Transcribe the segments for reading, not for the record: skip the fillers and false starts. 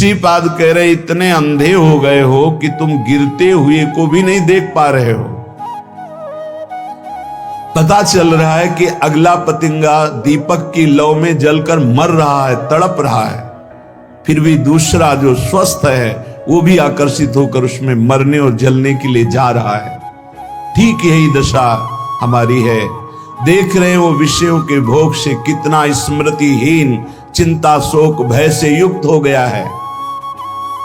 श्रीपाद कह रहे इतने अंधे हो गए हो कि तुम गिरते हुए को भी नहीं देख पा रहे हो। पता चल रहा है कि अगला पतिंगा दीपक की लौ में जलकर मर रहा है, तड़प रहा है, फिर भी दूसरा जो स्वस्थ है वो भी आकर्षित होकर उसमें मरने और जलने के लिए जा रहा है। ठीक यही दशा हमारी है। देख रहे हो विषयों के भोग से कितना स्मृतिहीन, चिंता शोक भय से युक्त हो गया है।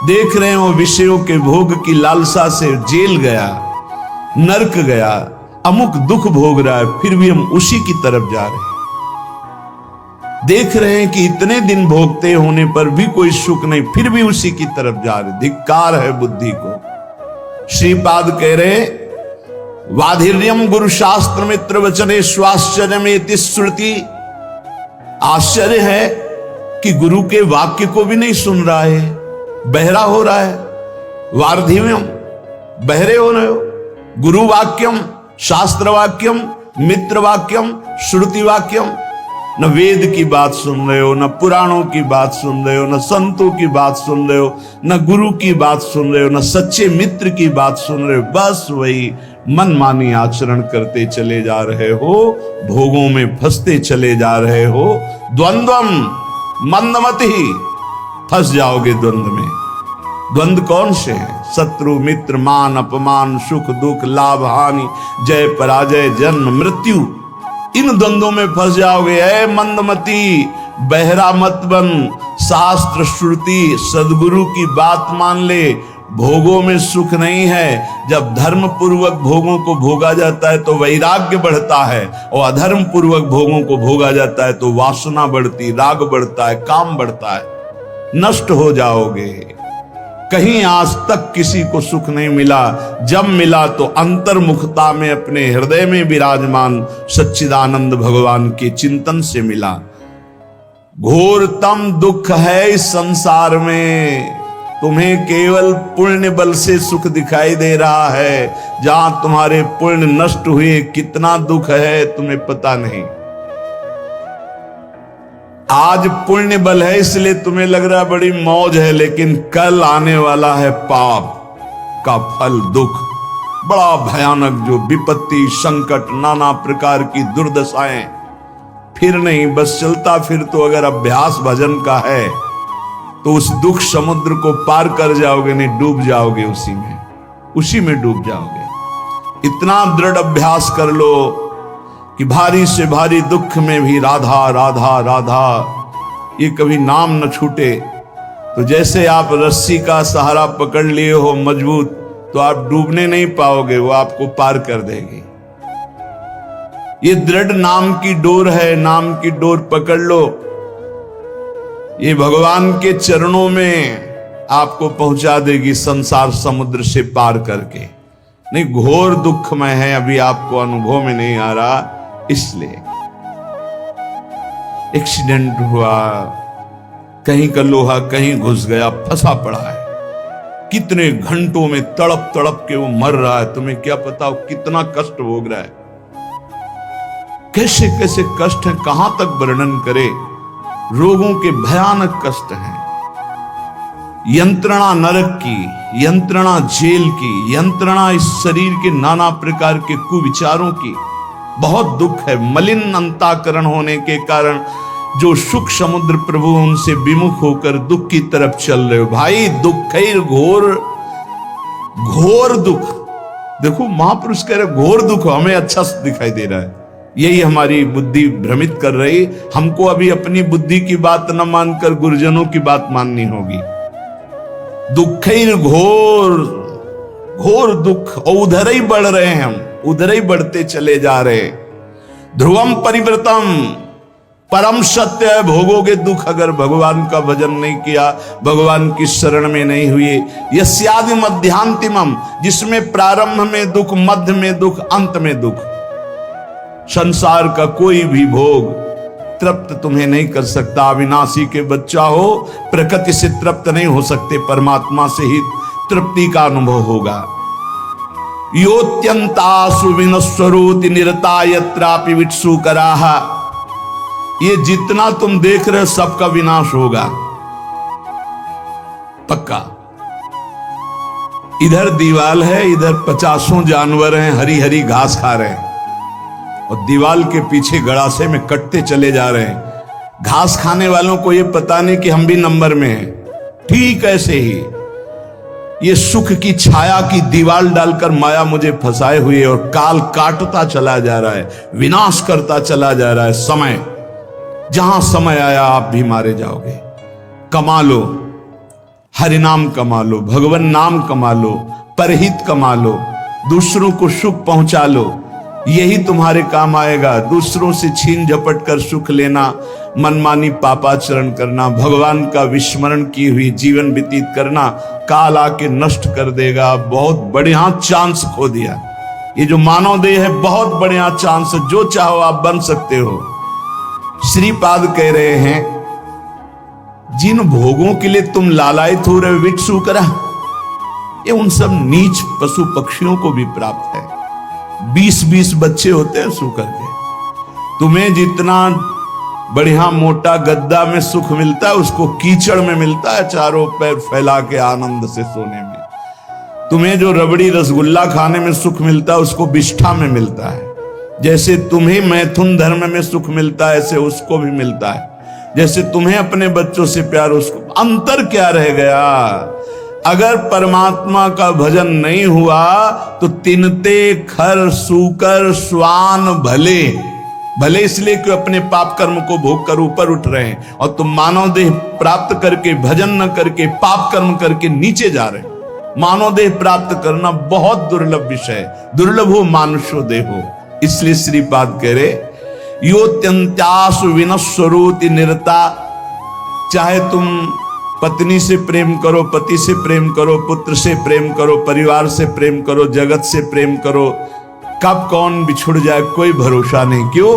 देख रहे हो विषयों के भोग की लालसा से जेल गया, नरक गया, अमुक दुख भोग रहा है, फिर भी हम उसी की तरफ जा रहे हैं। देख रहे हैं कि इतने दिन भोगते होने पर भी कोई सुख नहीं, फिर भी उसी की तरफ जा रहे। धिक्कार है बुद्धि को। श्रीपाद कह रहे वाधिर्यम गुरु शास्त्र मित्र वचने स्वाश्चर्य में श्रुति। आश्चर्य है कि गुरु के वाक्य को भी नहीं सुन रहा है, बहरा हो रहा है। वार्धिव्यम, बहरे हो रहे हो। गुरु वाक्यम, शास्त्र वाक्यम, मित्र वाक्यम, श्रुति वाक्यम। न वेद की बात सुन रहे हो, न पुराणों की बात सुन रहे हो, न संतों की बात सुन रहे हो, न गुरु की बात सुन रहे हो, न सच्चे मित्र की बात सुन रहे हो। बस वही मनमानी आचरण करते चले जा रहे हो, भोगों में फंसते चले जा रहे हो। द्वंद्वम मंदमति, फंस जाओगे द्वंद्व में। द्वंद्व कौन से हैं? शत्रु मित्र, मान अपमान, सुख दुख, लाभ हानि, जय पराजय, जन्म मृत्यु। इन द्वंद्वों में फंस जाओगे। ऐ मंदमती, बहरा मत बन। शास्त्र श्रुति सदगुरु की बात मान ले। भोगों में सुख नहीं है। जब धर्म पूर्वक भोगों को भोगा जाता है तो वैराग्य बढ़ता है, और अधर्म पूर्वक भोगों को भोगा जाता है तो वासना बढ़ती, राग बढ़ता है, काम बढ़ता है। नष्ट हो जाओगे। कहीं आज तक किसी को सुख नहीं मिला। जब मिला तो अंतर्मुखता में अपने हृदय में विराजमान सच्चिदानंद भगवान के चिंतन से मिला। घोरतम दुख है इस संसार में। तुम्हें केवल पुण्य बल से सुख दिखाई दे रहा है। जहां तुम्हारे पुण्य नष्ट हुए कितना दुख है तुम्हें पता नहीं। आज पुण्य बल है इसलिए तुम्हें लग रहा है बड़ी मौज है, लेकिन कल आने वाला है पाप का फल, दुख। बड़ा भयानक जो विपत्ति, संकट, नाना प्रकार की दुर्दशाएं। फिर नहीं, बस चलता फिर तो अगर अभ्यास भजन का है तो उस दुख समुद्र को पार कर जाओगे, नहीं डूब जाओगे उसी में डूब जाओगे। इतना दृढ़ अभ्यास कर लो कि भारी से भारी दुख में भी राधा राधा राधा ये कभी नाम न छूटे। तो जैसे आप रस्सी का सहारा पकड़ लिए हो मजबूत, तो आप डूबने नहीं पाओगे, वो आपको पार कर देगी। ये दृढ़ नाम की डोर है, नाम की डोर पकड़ लो। ये भगवान के चरणों में आपको पहुंचा देगी संसार समुद्र से पार करके। नहीं, घोर दुख में है, अभी आपको अनुभव में नहीं आ रहा। इसलिए एक्सीडेंट हुआ, कहीं का लोहा कहीं घुस गया, फंसा पड़ा है, कितने घंटों में तड़प तड़प के वो मर रहा है। तुम्हें क्या पता वो कितना कष्ट भोग रहा है, कैसे कैसे कष्ट है, कहां तक वर्णन करे। रोगों के भयानक कष्ट हैं। यंत्रणा नरक की, यंत्रणा जेल की, यंत्रणा इस शरीर के नाना प्रकार के कुविचारों की। बहुत दुख है। मलिन अंताकरण होने के कारण जो सुख समुद्र प्रभु उनसे विमुख होकर दुख की तरफ चल रहे हो। भाई दुख है, घोर घोर दुख। देखो महापुरुष कह रहे घोर दुख हमें अच्छा दिखाई दे रहा है। यही हमारी बुद्धि भ्रमित कर रही। हमको अभी अपनी बुद्धि की बात न मानकर गुरुजनों की बात माननी होगी। दुखैर घोर, घोर दुख, और उधर ही बढ़ रहे हैं हम, उधर ही बढ़ते चले जा रहे। ध्रुवम परिव्रतम, परम सत्य है, भोगोगे दुख अगर भगवान का भजन नहीं किया, भगवान की शरण में नहीं हुए। यस्यादि मध्यांतिमम, जिसमें प्रारंभ में दुख, मध्य में दुख, अंत में दुख। संसार का कोई भी भोग तृप्त तुम्हें नहीं कर सकता। अविनाशी के बच्चा हो, प्रकृति से तृप्त नहीं हो सकते, परमात्मा से ही तृप्ति का अनुभव होगा। योत्यंतासु विनश्वरोति निरता यत्रापि वित्सु कराह। ये जितना तुम देख रहे हो सबका विनाश होगा। पक्का। इधर दीवाल है, इधर 50 जानवर हैं, हरी हरी घास खा रहे हैं, और दीवाल के पीछे गड़ासे में कटते चले जा रहे हैं। घास खाने वालों को यह पता नहीं कि हम भी नंबर में हैं। ठीक ऐसे ही ये सुख की छाया की दीवाल डालकर माया मुझे फंसाए हुई है, और काल काटता चला जा रहा है, विनाश करता चला जा रहा है। समय, जहां समय आया आप भी मारे जाओगे। कमा लो, हरिनाम कमा लो, भगवान नाम कमा लो, परहित कमा लो, दूसरों को सुख पहुंचा लो, यही तुम्हारे काम आएगा। दूसरों से छीन झपट कर सुख लेना, मनमानी पापाचरण करना, भगवान का विस्मरण की हुई जीवन व्यतीत करना, काल आके नष्ट कर देगा। बहुत बढ़िया चांस खो दिया। ये जो मानव देह है बहुत बढ़िया चांस है, जो चाहो आप बन सकते हो। श्रीपाद कह रहे हैं, जिन भोगों के लिए तुम लालायित हो रहे हो विटसु करा, ये उन सब नीच पशु पक्षियों को भी प्राप्त है। 20-20 बच्चे होते हैं सो करके। तुम्हें जितना बढ़िया मोटा गद्दा में सुख मिलता है, उसको कीचड़ में मिलता है, चारों पैर फैला के आनंद से सोने में। तुम्हें जो रबड़ी रसगुल्ला खाने में सुख मिलता है, उसको बिष्ठा में मिलता है। जैसे तुम्हें मैथुन धर्म में सुख मिलता है, ऐसे उसको भी मिलता है। जैसे तुम्हें अपने बच्चों से प्यार, उसको। अंतर क्या रह गया? अगर परमात्मा का भजन नहीं हुआ तो तिनते खर सूकर स्वान भले भले, इसलिए कि अपने पाप कर्म को भोग कर ऊपर उठ रहे हैं, और तुम मानव देह प्राप्त करके, भजन न करके, पाप कर्म करके नीचे जा रहे हैं। मानव देह प्राप्त करना बहुत दुर्लभ विषय, दुर्लभ हो मानुष्यो देहो। इसलिए श्रीपाद कह रहे, योत्यंत्यासु विनश्वरोति निरता। चाहे तुम पत्नी से प्रेम करो, पति से प्रेम करो, पुत्र से प्रेम करो, परिवार से प्रेम करो, जगत से प्रेम करो, कब कौन बिछुड़ जाए कोई भरोसा नहीं। क्यों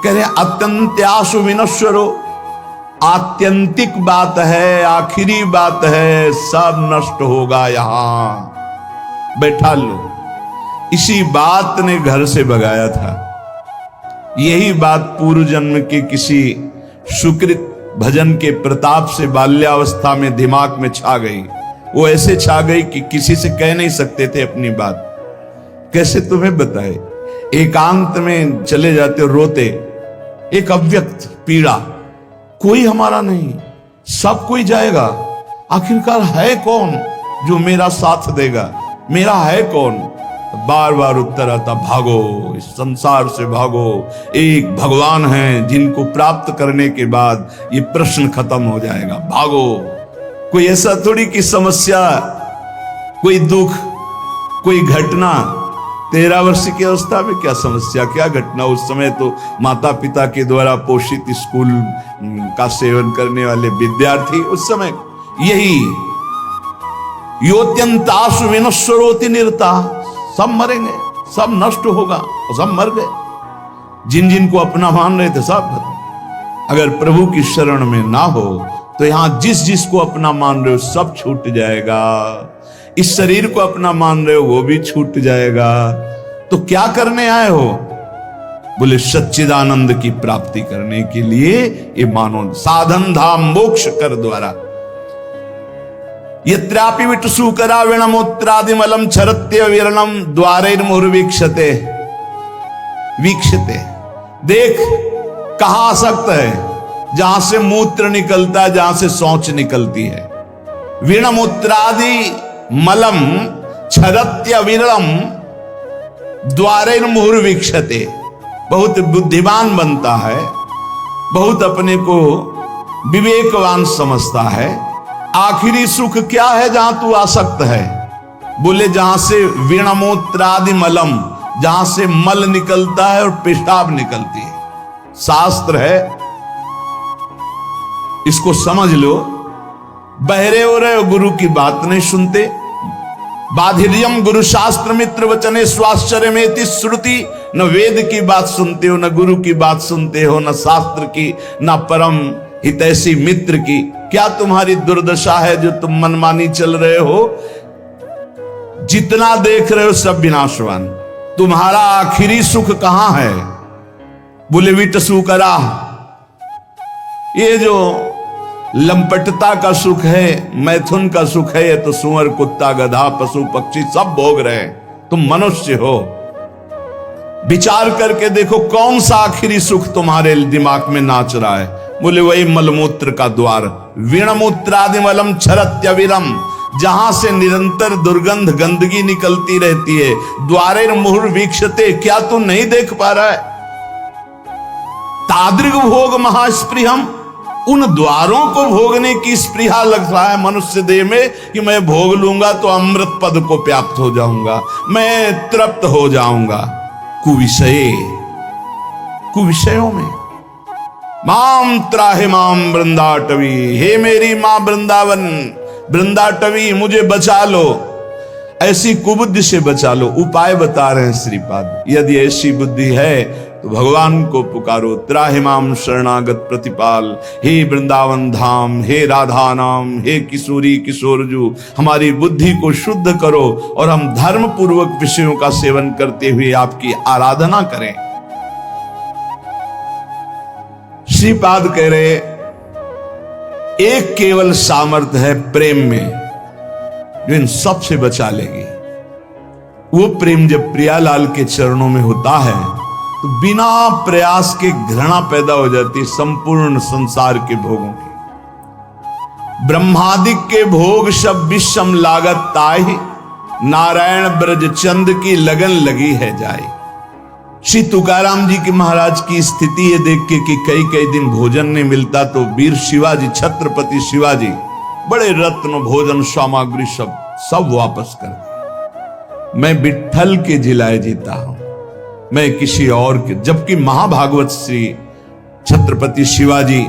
कह रहे? अत्यंत्यासु विनश्वरो, आत्यंतिक बात है, आखिरी बात है, सब नष्ट होगा। यहां बैठा लो। इसी बात ने घर से भगाया था। यही बात पूर्व जन्म के किसी सुकृत भजन के प्रताप से बाल्यावस्था में दिमाग में छा गई। वो ऐसे छा गई कि किसी से कह नहीं सकते थे अपनी बात। कैसे तुम्हें बताए? एकांत में चले जाते, रोते, एक अव्यक्त पीड़ा, कोई हमारा नहीं, सब कोई जाएगा। आखिरकार है कौन जो मेरा साथ देगा? मेरा है कौन? बार बार उत्तर आता, भागो, इस संसार से भागो। एक भगवान है जिनको प्राप्त करने के बाद ये प्रश्न खत्म हो जाएगा। भागो। कोई ऐसा थोड़ी कि समस्या, कोई दुख, कोई घटना, 13 वर्ष की अवस्था में क्या समस्या, क्या घटना? उस समय तो माता पिता के द्वारा पोषित स्कूल का सेवन करने वाले विद्यार्थी, उस समय यही योत्यंतासु विनश्वरोति निरता। सब मरेंगे, सब नष्ट होगा, और सब मर गए। जिन जिन को अपना मान रहे थे सब खत्म। अगर प्रभु की शरण में ना हो तो यहां जिस जिस को अपना मान रहे हो सब छूट जाएगा। इस शरीर को अपना मान रहे हो वो भी छूट जाएगा। तो क्या करने आए हो? बोले सच्चिदानंद की प्राप्ति करने के लिए ये मानो साधन धाम मोक्ष कर द्वारा। यत्रापि विटसु कराविणमूत्रादिमलम छरत्य विरणम द्वारैर्मुहुर्वीक्षते। वीक्षते, देख कहां आसक्त है? जहां से मूत्र निकलता है, जहां से शौच निकलती है। विणमूत्रादि मलम छरत्य विरणम द्वारैर्मुहुर्वीक्षते। बहुत बुद्धिमान बनता है, बहुत अपने को विवेकवान समझता है। आखिरी सुख क्या है जहां तू आसक्त है? बोले जहां से विणमूत्रादि मलम, जहां से मल निकलता है और पेशाब निकलती है। शास्त्र है, इसको समझ लो। बहरे हो रहे हो, गुरु की बात नहीं सुनते। बाधिर्यम गुरु शास्त्र मित्र वचने स्वाश्चर्य में श्रुति। न वेद की बात सुनते हो, न गुरु की बात सुनते हो, न शास्त्र की, न परम हितैषी मित्र की। क्या तुम्हारी दुर्दशा है जो तुम मनमानी चल रहे हो? जितना देख रहे हो सब विनाशवान। तुम्हारा आखिरी सुख कहां है? बोले विटसु करा। ये जो लंपटता का सुख है, मैथुन का सुख है, ये तो सुअर कुत्ता गधा पशु पक्षी सब भोग रहे हैं, तुम मनुष्य हो। विचार करके देखो कौन सा आखिरी सुख तुम्हारे दिमाग में नाच रहा है। बोले वही मलमूत्र का द्वार, वीणमूत्रादिमलम छरत्यविरम, जहां से निरंतर दुर्गंध गंदगी निकलती रहती है। द्वारे मुहुर्वीक्षते, क्या तू नहीं देख पा रहा है? तादृग भोग महास्पृहम, उन द्वारों को भोगने की स्पृहा लग रहा है मनुष्य देह में कि मैं भोग लूंगा तो अमृत पद को प्राप्त हो जाऊंगा, मैं तृप्त हो जाऊंगा। कुविषयों में माम त्राहे माम वृंदाटवी, हे मेरी मां वृंदावन वृंदाटवी, मुझे बचा लो, ऐसी कुबुद्धि से बचा लो। उपाय बता रहे हैं श्रीपाद, यदि ऐसी बुद्धि है तो भगवान को पुकारो। त्राहि माम शरणागत प्रतिपाल, हे वृंदावन धाम, हे राधा नाम, हे किशोरी किशोरजू, हमारी बुद्धि को शुद्ध करो और हम धर्म पूर्वक विषयों का सेवन करते हुए आपकी आराधना करें। श्रीपाद कह रहे एक केवल सामर्थ्य है प्रेम में जो इन सब से बचा लेगी। वो प्रेम जब प्रियालाल के चरणों में होता है तो बिना प्रयास के घृणा पैदा हो जाती संपूर्ण संसार के भोगों की। ब्रह्मादिक के भोग सब विषम लागत ताहि, नारायण ब्रज चंद की लगन लगी है जाए। श्री तुकाराम जी की महाराज की स्थिति ये देख के कि कई कई दिन भोजन नहीं मिलता तो वीर शिवाजी, छत्रपति शिवाजी बड़े रत्न भोजन सामग्री सब वापस कर दिए। मैं विट्ठल के जिलाए जीता हूं, मैं किसी और के। जबकि महाभागवत श्री छत्रपति शिवाजी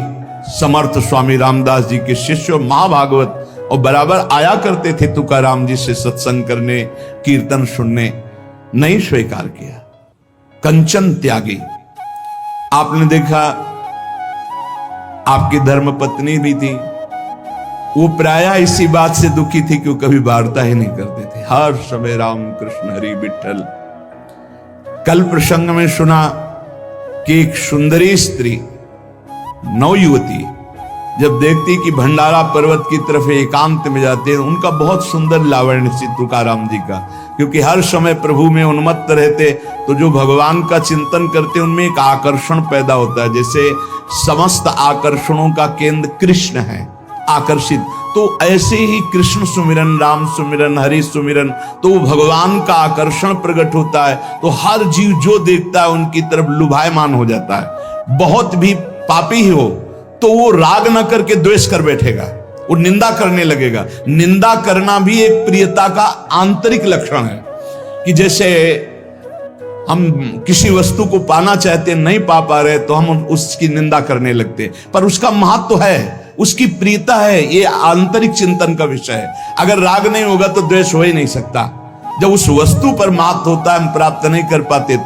समर्थ स्वामी रामदास जी के शिष्य महाभागवत और बराबर आया करते थे तुकाराम जी से सत्संग करने, कीर्तन सुनने, नहीं स्वीकार किया। कंचन त्यागी, आपने देखा आपकी धर्म पत्नी भी थी, वो प्रायः इसी बात से दुखी थी कि वो कभी वार्ता ही नहीं करते थे, हर समय राम कृष्ण हरि विठ्ठल। कल प्रसंग में सुना कि एक सुंदरी स्त्री नवयुवती जब देखती कि भंडारा पर्वत की तरफ एकांत में जाते हैं, उनका बहुत सुंदर लावण्य श्री तुकाराम जी का, क्योंकि हर समय प्रभु में उन्मत्त रहते तो जो भगवान का चिंतन करते उनमें एक आकर्षण पैदा होता है। जैसे समस्त आकर्षणों का केंद्र कृष्ण है, आकर्षित, तो ऐसे ही कृष्ण सुमिरन, राम सुमिरन, हरि सुमिरन, तो भगवान का आकर्षण प्रकट होता है। तो हर जीव जो देखता है उनकी तरफ लुभायमान हो जाता है। बहुत भी पापी ही हो तो वो राग न करके द्वेष कर बैठेगा, वो निंदा करने लगेगा। निंदा करना भी एक प्रियता का आंतरिक लक्षण है कि जैसे हम किसी वस्तु को पाना चाहते, नहीं पा रहे तो हम उसकी निंदा करने लगते, पर उसका महत्व है, उसकी प्रियता है, ये आंतरिक चिंतन का विषय है। अगर राग नहीं होगा तो द्वेष हो ही नहीं सकता। जब उस वस्तु पर महत्व होता है, हम प्राप्त नहीं कर पाते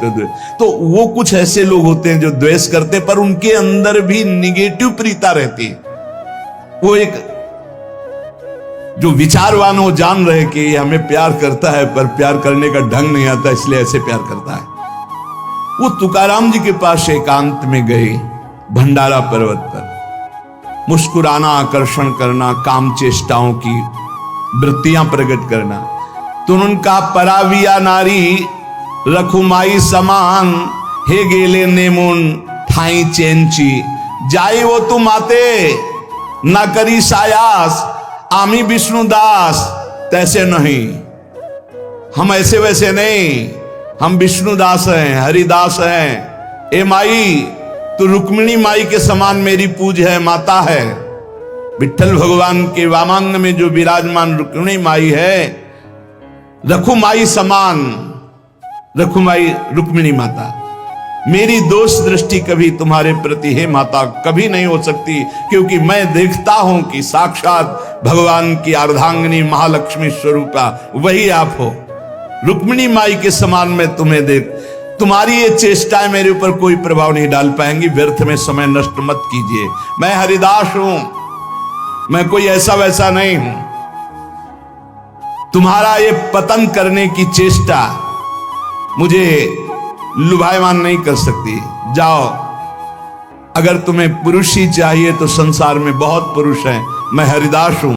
तो वो कुछ ऐसे लोग होते हैं जो द्वेष करते, पर उनके अंदर भी निगेटिव प्रियता रहती है। वो एक जो विचारवान हो जान रहे कि हमें प्यार करता है पर प्यार करने का ढंग नहीं आता, इसलिए ऐसे प्यार करता है। वो तुकाराम जी के पास एकांत में गए, भंडारा पर्वत पर, मुस्कुराना, आकर्षण करना, काम चेष्टाओं की वृत्तियां प्रकट करना। तो उनका पराविया नारी रखुमाई समान, हे गेले नेमुन ठाई चेंची, जाई वो तुम आते ना करी सायास, आमी विष्णुदास तैसे नहीं। हम ऐसे वैसे नहीं, हम विष्णुदास हैं, हरिदास हैं। ए माई, तू रुक्मिणी माई के समान मेरी पूज है, माता है। विठ्ठल भगवान के वामांग में जो विराजमान रुक्मिणी माई है, रखुमाई समान, रखुमाई रुक्मिणी माता, मेरी दोष दृष्टि कभी तुम्हारे प्रति हे माता कभी नहीं हो सकती, क्योंकि मैं देखता हूं कि साक्षात भगवान की अर्धांगिनी महालक्ष्मी स्वरूपा वही आप हो। रुक्मिणी माई के समान मैं तुम्हें देख, तुम्हारी ये चेष्टाएं मेरे ऊपर कोई प्रभाव नहीं डाल पाएंगी, व्यर्थ में समय नष्ट मत कीजिए। मैं हरिदास हूं, मैं कोई ऐसा वैसा नहीं हूं। तुम्हारा ये पतन करने की चेष्टा मुझे लुभायमान नहीं कर सकती। जाओ अगर तुम्हें पुरुष ही चाहिए तो संसार में बहुत पुरुष हैं, मैं हरिदास हूं।